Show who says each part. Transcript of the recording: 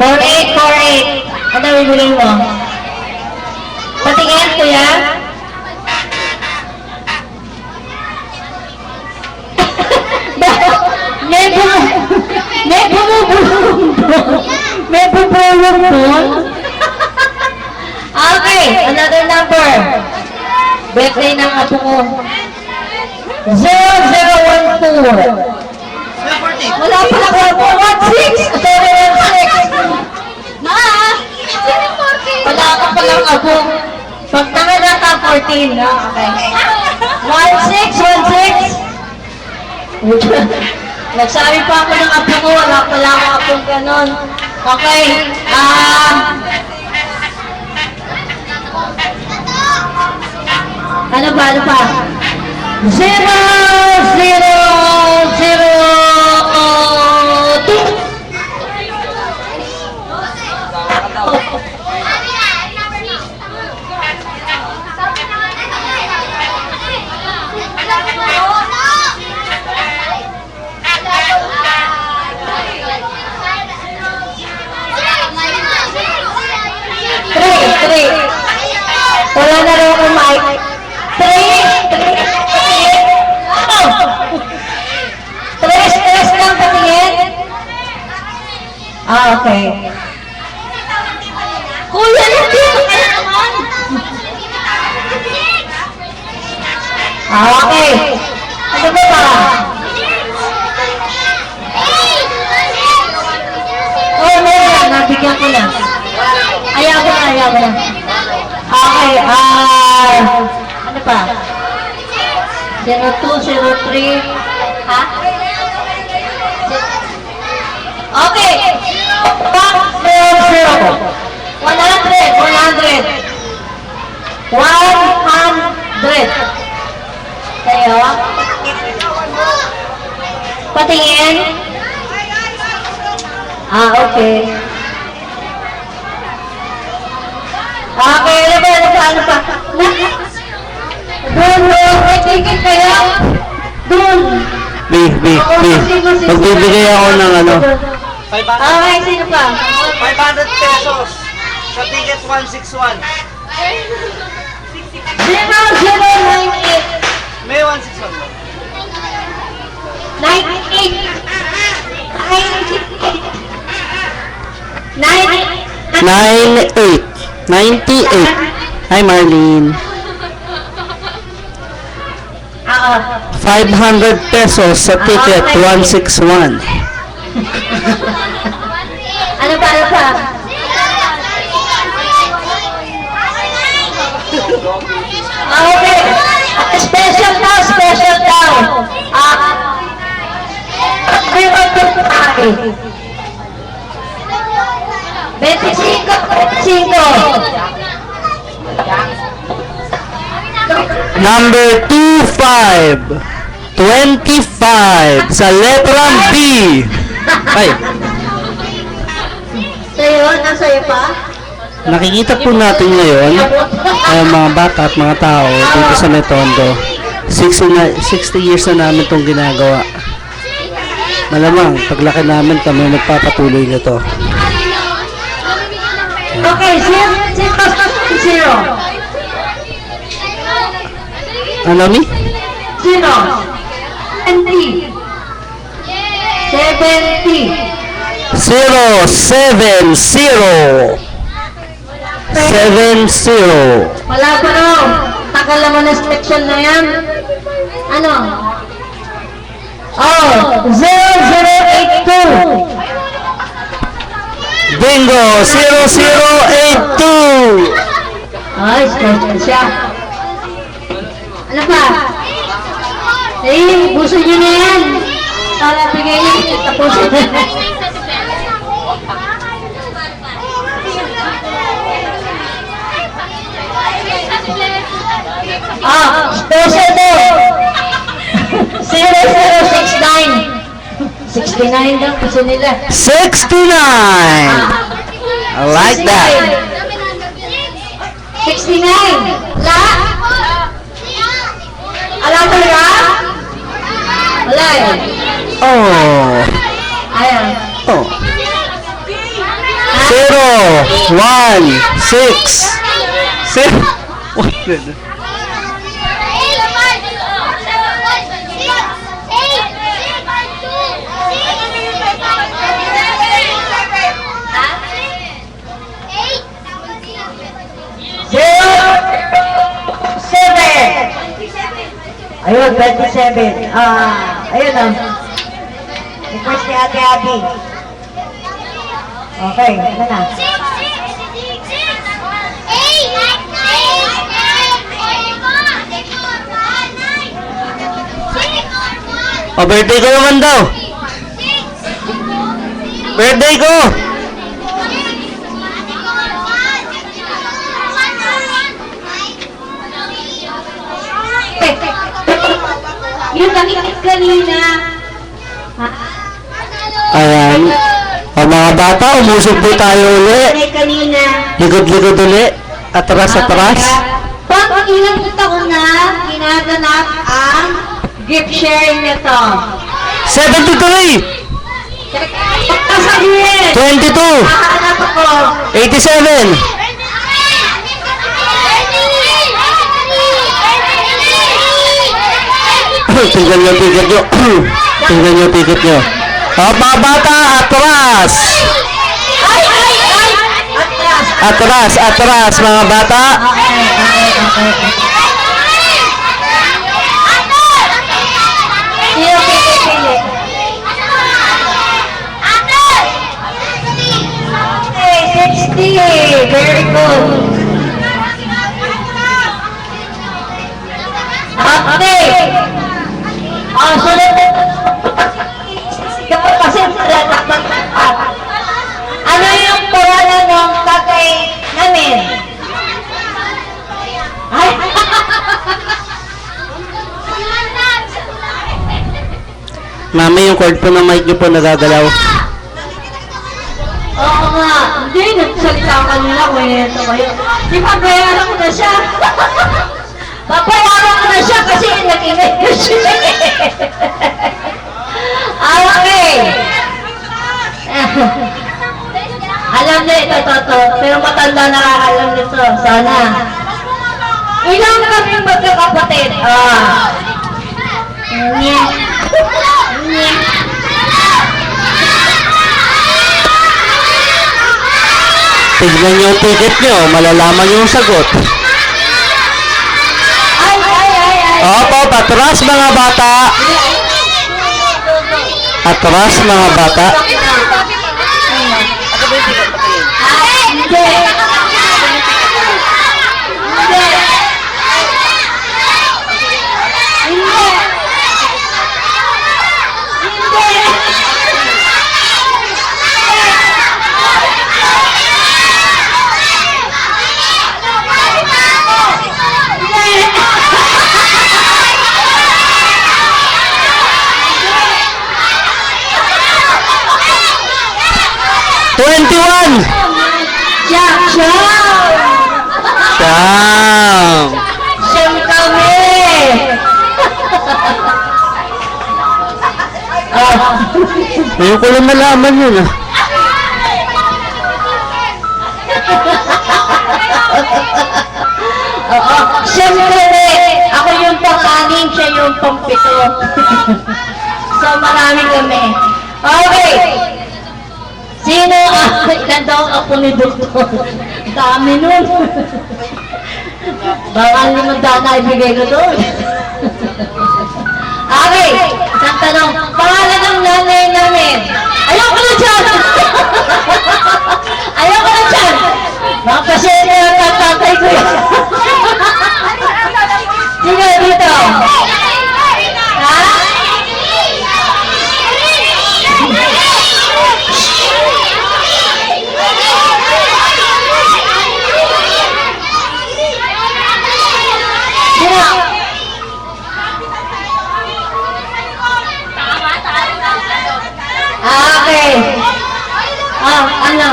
Speaker 1: 4848. Ano bibili mo? Patingin, kuya? May bubulong doon? Okay, another number. Birthday ng apo ko. 0014. Wala pa lang ako. 16. Sorry, 16. Ma! Wala ka palang apo. Pag nanganak ka, 14. Okay. 16. Nagsabi pa ako ng apo ko. Wala pala ako apong ganon. Okay. Ano ba? 0002. Three. Wala na rin akong mic. Three. Tres lang patingin. Okay. Kuya, hindi ko kaya naman. Okay. Ano ba ba? Oh, meron. Nabigyan ko na. Ayaw ko na. Okay, ano pa? 0203. Ha? Okay. 100. Kayo? Patingin? Okay. Okay, ano pa? Doon, may ticket kayo? Doon.
Speaker 2: Magbibigay ako ng ano.
Speaker 1: Okay, sino pa?
Speaker 3: 500 pesos. Sa ticket 161.
Speaker 1: 0098.
Speaker 3: May 161 mo.
Speaker 2: 98. Hi, Marlene. 500 pesos sa ticket 161.
Speaker 1: Ano pa? Okay. Special daw. Meron po tayo. 25.
Speaker 2: Number 25. 25 sa letrang B. Ay,
Speaker 1: Sa'yo? Nasa'yo pa?
Speaker 2: nakikita po natin ngayon ang mga bata at mga tao dito sa Metondo. 60 years na namin itong ginagawa. Malamang, paglaki namin kami magpapatuloy nito.
Speaker 1: Okay, zero.
Speaker 2: Ano, Mi?
Speaker 1: 70.
Speaker 2: 070.
Speaker 1: Wala pa raw. Tagal naman na section na yan. Ano? 0082.
Speaker 2: Bingo! 0082.
Speaker 1: Ay, special siya. Ano pa? Buso nyo na yan. Para bigay nyo. Tapusin na. Special daw. 0069. 69 daw gusto nila.
Speaker 2: 69. I like that.
Speaker 1: 69. La? Alam mo na? Wala eh.
Speaker 2: Oh.
Speaker 1: Ayan.
Speaker 2: Oh.
Speaker 1: Ha?
Speaker 2: 6, 7.
Speaker 1: Ayun, 27. Ayun o. Request ni Ate Abby. Okay, ano na?
Speaker 2: O, birthday ko naman daw. Birthday ko.
Speaker 1: Yung nakikita kanina.
Speaker 2: Ayan. O, mga bata, umusog po tayo uli.
Speaker 1: Kanina.
Speaker 2: Likod-likod uli. Atras-atras.
Speaker 1: Pag ilang taon na ginaganap ang gift sharing nito?
Speaker 2: 73,
Speaker 1: Pagkasabihin!
Speaker 2: 22,
Speaker 1: Hahanap ako.
Speaker 2: 87. Tingnan nyo ticket nyo. Tingnan nyo ticket nyo. O, mga bata, atras.
Speaker 1: Atras!
Speaker 2: Atras, mga bata.
Speaker 1: Sino pipili? Okay, 60. Very good. Okay. Sunod. Kapag kasi ano yung pangalan ng tatay namin? Ay!
Speaker 2: Mami, yung cord po ng mic nyo po nagagalaw.
Speaker 1: Oo nga. Hindi, nagsalita ka nila. Kwento kayo. Di ba, bayaran ko na siya? Papayaran ko na siya kasi nag-ingay na siya. Okay. Alam na ito, Toto. Pero matanda nakakalam nito. Sana. Ilang kaming magkakapatid? Nye. Nye.
Speaker 2: Tignan nyo yung ticket nyo. Malalaman yung sagot.
Speaker 1: Ay, ay, ay, ay.
Speaker 2: Opo, patras mga bata. Atras mga bata.
Speaker 1: Hindi. Hindi.
Speaker 2: Jack, Siyam.
Speaker 1: Siyam kami!
Speaker 2: Ngayon ko lang nalaman yun ah.
Speaker 1: Oo, siyam kami! Ako yung pang-anim, siya yung pang-pito. So, marami kami. Okay! Sino ilan daw ako ni Doktor? Dami nun. Baka 500 na ibigay ko doon. Okay, isang tanong. Pangalan ng nanay namin. Ayoko na dyan! Ayoko na dyan! Mga pasyente ng tatay ko yan. Sino dito? Ha? Sino? Okay. Ano?